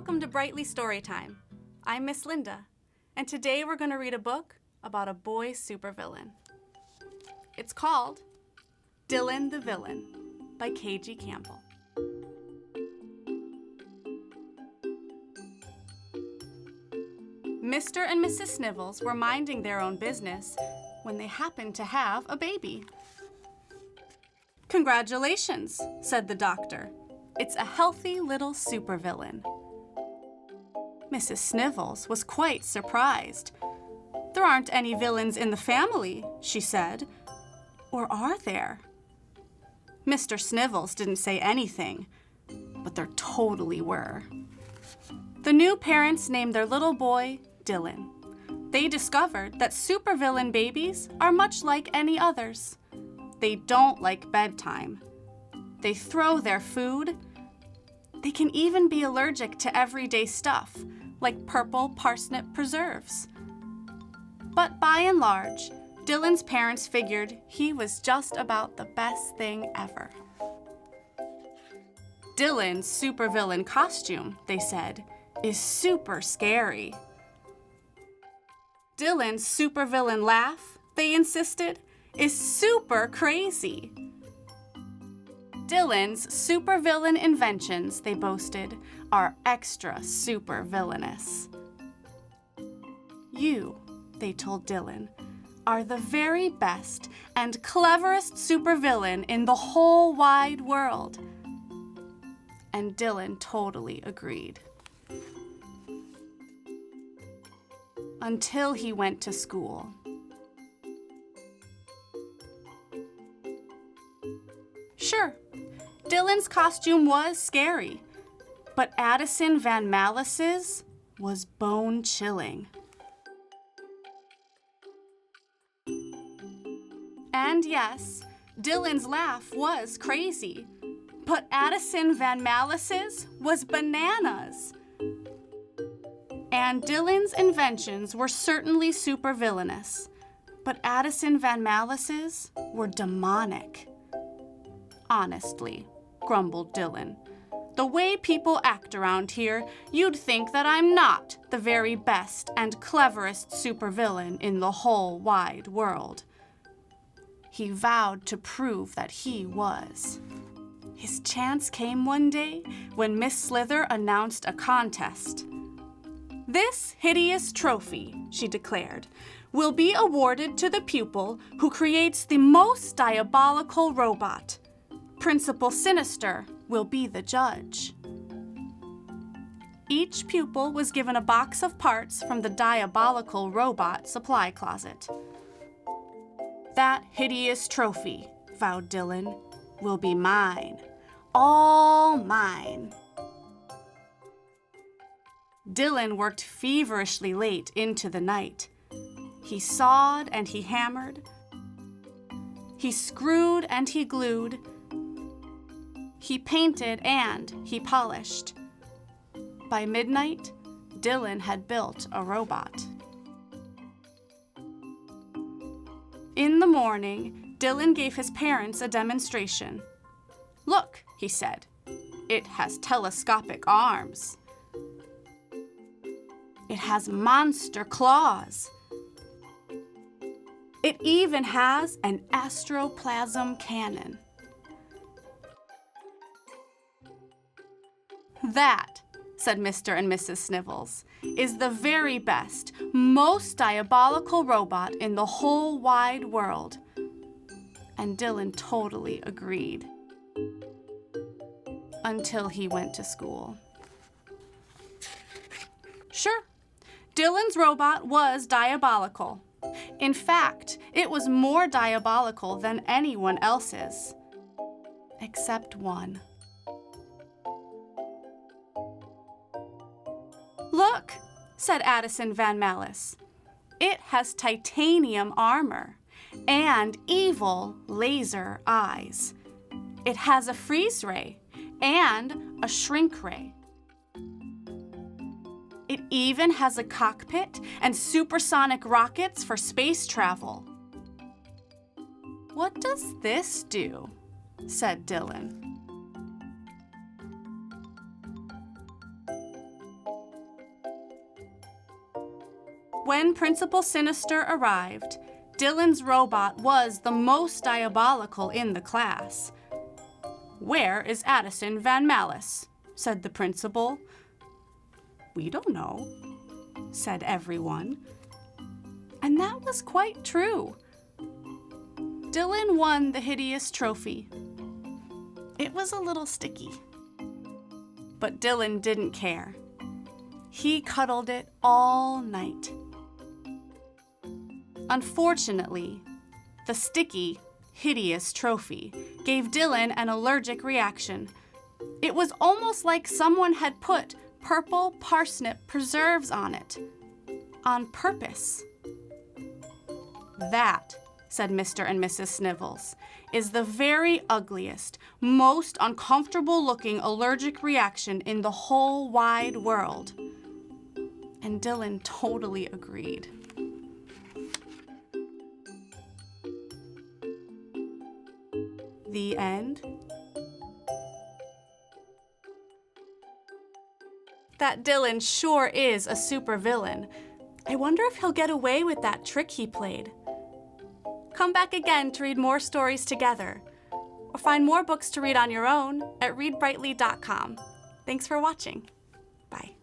Welcome to Brightly Storytime. I'm Miss Linda, and today we're going to read a book about a boy supervillain. It's called Dylan the Villain by K.G. Campbell. Mr. and Mrs. Snivels were minding their own business when they happened to have a baby. "Congratulations," said the doctor. "It's a healthy little supervillain." Mrs. Snivels was quite surprised. "There aren't any villains in the family," she said. "Or are there?" Mr. Snivels didn't say anything, but there totally were. The new parents named their little boy Dylan. They discovered that supervillain babies are much like any others. They don't like bedtime. They throw their food. They can even be allergic to everyday stuff, like purple parsnip preserves. But by and large, Dylan's parents figured he was just about the best thing ever. Dylan's supervillain costume, they said, is super scary. Dylan's supervillain laugh, they insisted, is super crazy. Dylan's supervillain inventions, they boasted, are extra super villainous. "You," they told Dylan, "are the very best and cleverest supervillain in the whole wide world." And Dylan totally agreed. Until he went to school. Sure, Dylan's costume was scary, but Addison Van Malice's was bone-chilling. And yes, Dylan's laugh was crazy, but Addison Van Malice's was bananas. And Dylan's inventions were certainly supervillainous, but Addison Van Malice's were demonic. "Honestly," grumbled Dylan, "the way people act around here, you'd think that I'm not the very best and cleverest supervillain in the whole wide world." He vowed to prove that he was. His chance came one day when Miss Slither announced a contest. "This hideous trophy," she declared, "will be awarded to the pupil who creates the most diabolical robot. Principal Sinister will be the judge." Each pupil was given a box of parts from the diabolical robot supply closet. "That hideous trophy," vowed Dylan, "will be mine. All mine." Dylan worked feverishly late into the night. He sawed and he hammered. He screwed and he glued. He painted and he polished. By midnight, Dylan had built a robot. In the morning, Dylan gave his parents a demonstration. "Look," he said, "it has telescopic arms. It has monster claws. It even has an astroplasm cannon." "That," said Mr. and Mrs. Snivels, "is the very best, most diabolical robot in the whole wide world." And Dylan totally agreed. Until he went to school. Sure, Dylan's robot was diabolical. In fact, it was more diabolical than anyone else's. Except one. "Look," said Addison Van Malice. "It has titanium armor and evil laser eyes. It has a freeze ray and a shrink ray. It even has a cockpit and supersonic rockets for space travel." "What does this do?" said Dylan. When Principal Sinister arrived, Dylan's robot was the most diabolical in the class. "Where is Addison Van Malice?" said the principal. "We don't know," said everyone. And that was quite true. Dylan won the hideous trophy. It was a little sticky. But Dylan didn't care. He cuddled it all night. Unfortunately, the sticky, hideous trophy gave Dylan an allergic reaction. It was almost like someone had put purple parsnip preserves on it. On purpose. "That," said Mr. and Mrs. Snivels, "is the very ugliest, most uncomfortable-looking allergic reaction in the whole wide world." And Dylan totally agreed. The end. That Dylan sure is a supervillain. I wonder if he'll get away with that trick he played. Come back again to read more stories together, or find more books to read on your own at readbrightly.com. Thanks for watching. Bye.